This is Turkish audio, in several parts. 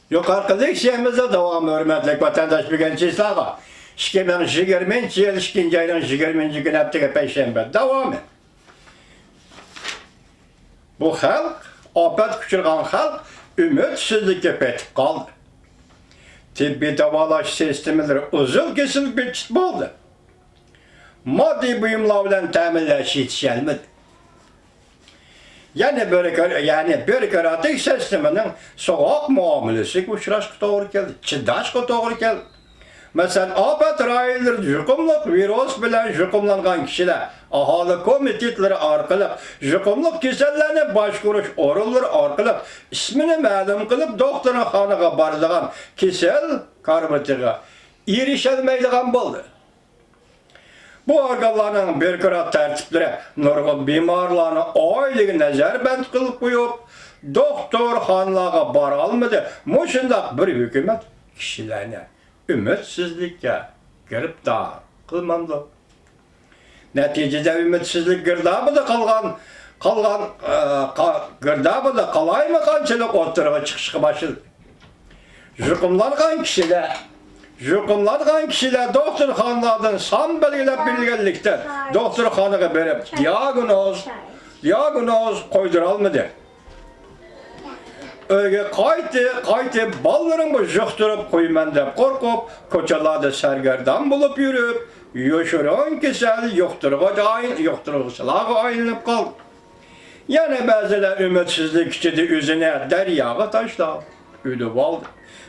Yukarı leksiyamızda devam hürmetlik vatandaş bilinçlisağa. 2020 yıl 2. ayının 20. gün haftaga Perşembe devam et. Bu halk, afet küçülgen halk, ümitsizlikке petip kaldı. Tibbi davalaş sistemleri uzun kesilip bitişt oldu. Maddi buyumlar bilen teminleşi yetişelmedi. Yani bürokratik sisteminin soğuk muamelesi uçraşkı doğru geldi, çıdaşkı doğru geldi. Mesela afet rayları jukumluk virüs bilen jukumlangan kişiler ahali komitetleri arkalık jukumluk kesellerine başvuruş orulları arkalık ismini ma'lum kılıp doktorun xonıga baradigan kesel karmitiga erişelmeydigan bo'ldi. Bu organlarning bürokrat tertipleri nurg'un bemorlarni oyliga nazarband qilib qo'yib, doktorxonalarga bora olmadi. Mushundaq bir hukumat kishilarni ümitsizlikka giribdor qilmamdi. Natijada ümitsizlik girdobida girdobida qalaymi qanchalik o'tirg'i chiqishga boshladi. Jukumlangan kişiler doktorxonalardan son belgilab bilganlikda doktorxonaga berib diagnoz qo'ydira olmadi. Öyle qaytib bolalarımı yuqtirib qo'yman deb qo'rqib, ko'chalarda sargardon bo'lib yurib, yoshirin kasal yuqtiruvchilarga aylanib qoldi. Yana ba'zilar ümitsizlik ichida o'zini daryoga tashlab, o'lib oldi.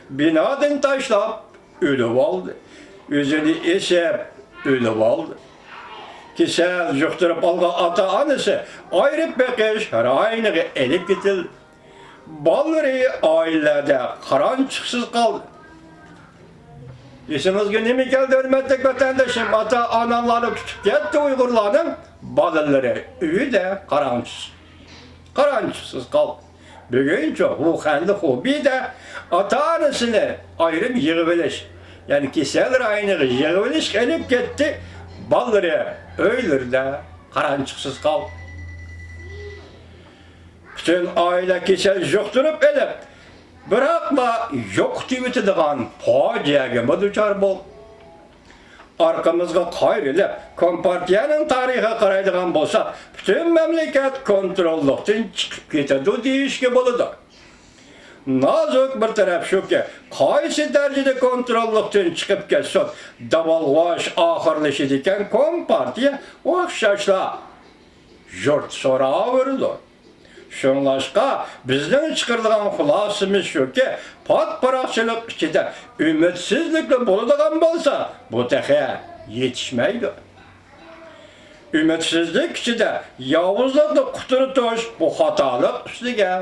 Binodan tashlab, ölüp oldu. Özünü esep ölüp oldu. Kesel yuqtirib algan ata-anası ayrıp beqish rayoniga elib ketildi. Balları ailede qaranchiqsiz qaldı. Esimizga nima keldi hurmatli vatandoshim? Ata-analari tutib ketdi Uyg'urlarning bolaları uyida qaranchiqsiz qaldı. Bugünçe Wuhan'da hobide ata-anasını ayrım yığıveliş. Yani kesel rayoniga yığıveliş elib ketdi. Balları öylerde qaranchiqsiz qaldı. Bütün aile kesel yuqtirib elib, biroqla yo'qitib o'tadigan fojiaga duchor bo'ldi. Arkamızga qayrilib, Kompartiyaning tarixiga qaraydigan bo'lsa, bütün mamlakat kontrollikdan chiqib ketadi deyishga bo'ladi. Nazuk bir taraf shuki, qaysi darajada kontrollikdan chiqib ketsa, davolg'ash oxirlashadi ekan Kompartiya o'xshashla yurt so'raverdi. Şunlaşqa bizden çıkardıgan xulasımız şu ki, patparaqçılık içinde ümitsizlikle bo'ladigan bo'lsa, bu tehe yetişmeydi. Ümitsizlik içinde yavuzlıkla quturtuş bu hatalık üstüge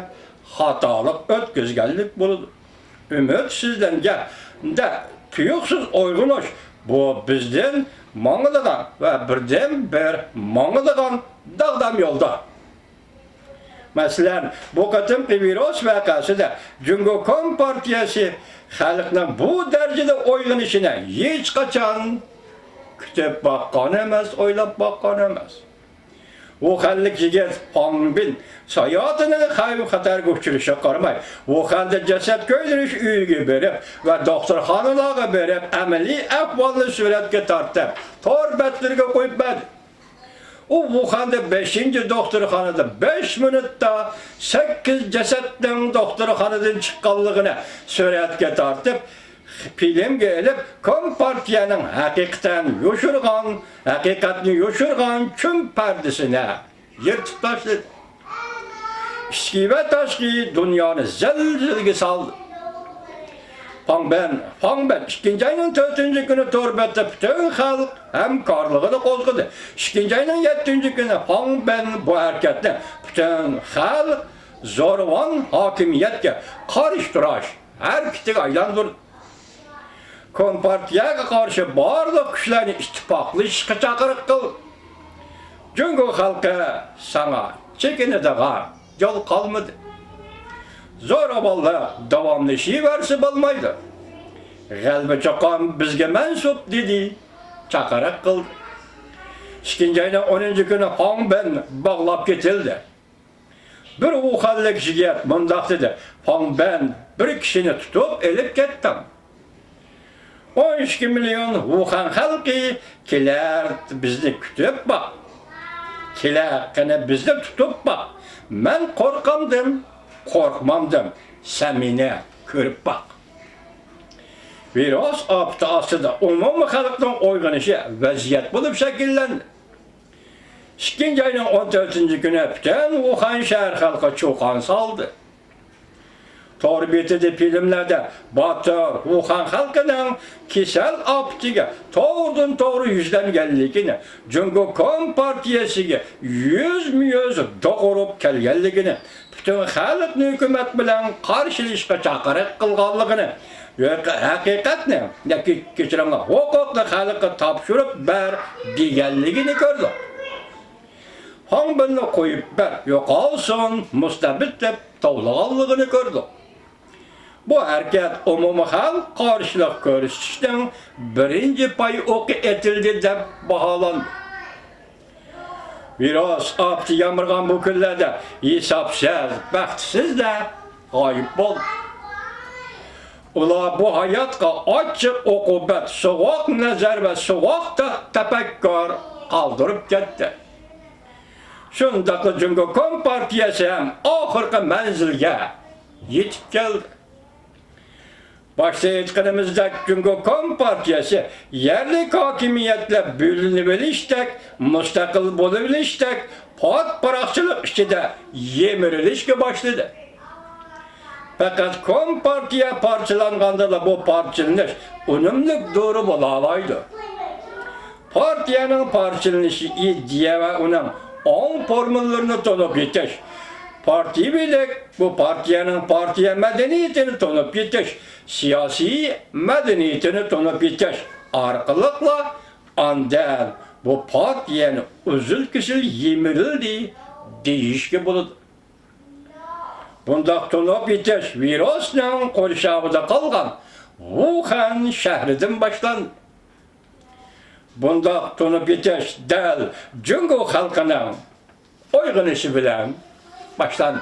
hatalık ötközgenlik bo'ladi. Ümitsizlenge de tuyuqsiz oygunuş bu bizden mağılagan ve birden bir mağılagan dağdam yolda. Mesela bu qatımki virüs vakasida Cumhuriyet Kompartiyasi xalqning bu derecede oylanishini hech qachon kutib baqqan emas, o'ylab baqqan emas. Wuhanlik yigit Hongbin hayotini xavf-xatarga uchrashga qaramay, Wuhanda jasad ko'ydirish uyiga berib va doktorxonalarga berib, amaliy ahvolni suratga tortib, tor batlarga qo'yib berdi. O Wuhan'da 5. doktorxonada 5 minutda 8 jasadning doktorxonadan chiqqanligini suratga tortib, filmga elib, Kompartiyaning haqiqatni yo'shirgan kun pardasini yirtib tashladi. Ichki va tashqi dunyoni zilzilaga soldi. Pangben 2. ayının 4. günü Torbet'te bütün halk hamkorligini qo'zg'adi. 2. ayının 7. günü Pangben bu hareketni bütün halk zo'ravon hokimiyatga qarshi turish harakatiga aylantirdi. Kompartiyaga qarshi barliq kuchlarni ittifoqlashishga chaqiriq qildi. Jungo xalqi sana chekinadigan yo'l qolmadi. Zo'ravonlar davomlashaversa bo'lmaydi. G'alba chaqon bizga mansub dedi, chaqiriq qildi. 2. ayning 10. kuni Pangben bog'lab ketildi. Bir Wuhanlik yigit mundaq dedi: Pangben bir kişini tutup elip gittim. 12 milyon Wuhan halkı kiler bizni kütüp bak. Kiler kene bizni tutup bak. Men korkamdım, korkmamdım. Sen meni körüp bak. Virüs aptası da umum halkın oyganyışı vaziyet bulup şekillendi. 2. ayının 14. günü bütün Wuhan şehir halkı çoğan saldı. Torbiyeti filmlerde Batı Wuhan halkının kişisel aptiga doğrudan doğru yüzlengenligini, Cumhur Kompartiyasiga yüz doğurup kelgenligini, bütün halk hükümet bilen karşılaşışga çaqiriq qilganligini, haqiqatni kechiramlar, huquqni halkqa topshirib ber deganligini ko'rdi. Hangbirni qo'yib ber, yo'qolsin, mustabid deb tovlaganligini ko'rdi. Bu hareket umumi halk karşılık görüşüşten birinci pay oku etildi de bahalandı. Biraz aptı yamırgan bu küllerde hesapsız, baxtsiz de gayip oldu. Ular bu hayatka açık okubet, soğuk nazar ve soğuk da tefekkür kaldırıp gitti. Şundaklı Cumhur Kompartiyası hem ahırkı menzilge yetip geldi. Başta etkinimizde Cumhur Kompartiyası yerli hakimiyetle bölünebiliştek, müstakil bulabiliştek, pat parakçılık içinde yemirilişke başladı. Fakat Kompartiya parçalanganda da bu parçalanış unumluk doğru bulalaydı. Partiyanın parçalanışı iddia ve onun 10 formüllerini tanıp yetiş. Parti bilik bu partiye medeniyetini tanıp yetiş. Siyasi medeniyetini tanıp yetiş. Arkalıkla andan bu partiyenin üzül kişil yemirildi değişki buludu. Bunda tanıp yetiş virüsün korşağıda kalgan Wuhan şehrinden başlandı. Bunda tanıp yetiş del Cumhur halkının oyganyışı bilen başlandı.